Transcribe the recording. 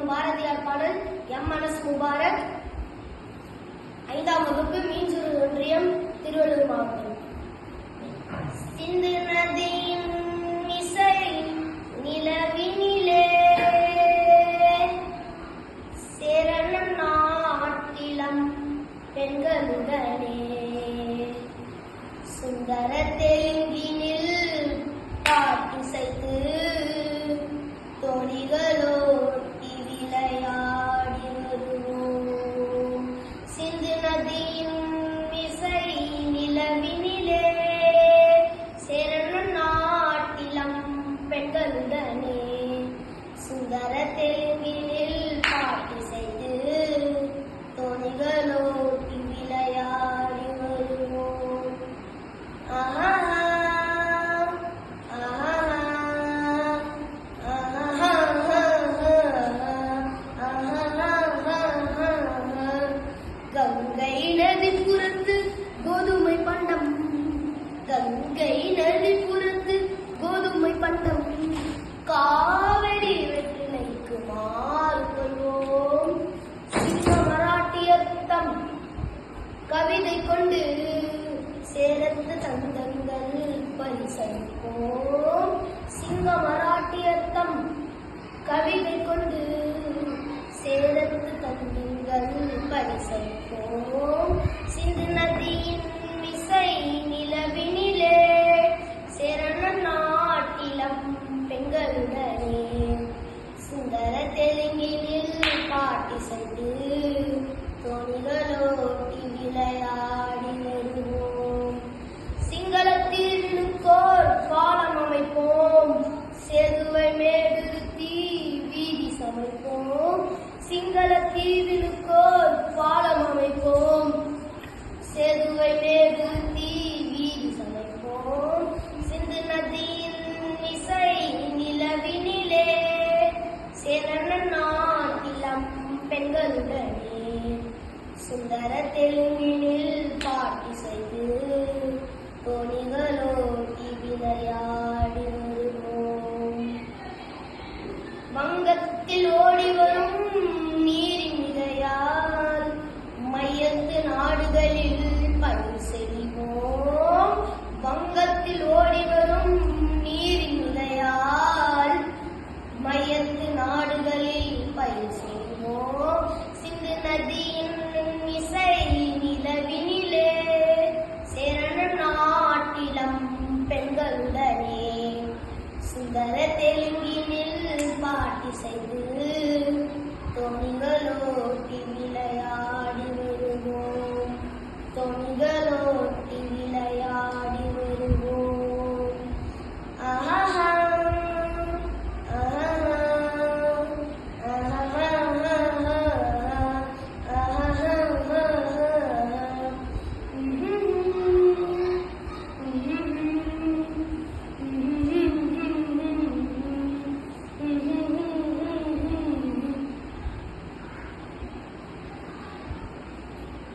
எனும் பாரதியார் பாடல் எம்.என்.எஸ். முபாரக் 5ஆம் வகுப்பு மீஞ்சூர் ஒன்றியம் திருவள்ளூர் மாவட்டம். சிந்து நதியின் இசை நிலவினிலே சேரணம் நாட்டிலம் பெண்களுடனே சுந்தர தெலுங்கினில் பாட்டிசைத்து தோணிகளோட்டி விளையாடி வருவோம். சிந்து நதியின் இசை நிலவினிலே சேரணம் நாட்டிலம் பெண்களுடனே சுந்தர தெலுங்கினில் பாட்டிசைத்து தோணிகளோட்டி விளையாடி வருவோம். கங்கை நதி புறத்து கோதுமை பண்டம், கங்கை நதி புறத்து கோதுமை பண்டம், காவிரி வெற்றிலைக்கு மாறு கொள்வோம். சிங்க மராட்டியத்தம் கவிதை கொண்டு சேரத்து தந்தங்கள் பரிசளிப்போம். சிங்க மராட்டியத்தம் கவிதை கொண்டு சேரத்து தந்தங்கள் பரிசளிப்போம். சிந்து நதியின் இசை நிலவினிலே சேரண நாட்டிலம் பெண்களுடனே சுந்தர தெலுங்கினில் பாட்டிசைத்து தோணிகளோட்டி விளையாடி வருவோம். சிங்களத்தீவினுக்கோர் பாலம் அமைப்போம், சேதுவை மேடுத்தி வீதி சமைப்போம். சிங்களத்தீவினுக்கோர் பாலம் அமைப்போம், சேதுவை மேடுத்தி வீதி சமைப்போம். சிந்து நதியின் இசை நிலவினிலே சேரண நாட்டிலம் பெண்களுடனே சுந்தர தெலுங்கினில் பாட்டிசைத்து தோணிகளோட்டி விளையாடி வருவோம். வங்கத்தில் ஓடி வரும் நீரின் மிகையால் மையத்து நாடுகளில் பயிர் செய்வோம். வங்கத்தில் ஓடி வரும் நீரின் மிகையால் மையத்து நாடுகளில் பயிர் செய்வோம். சிந்து நதியின் இசை நிலவினிலே சேரண நாட்டிலம் பெண்களுடனே சுந்தர தெலுங்கினில் பாட்டிசைத்து தோணிகளோட்டி விளையாடி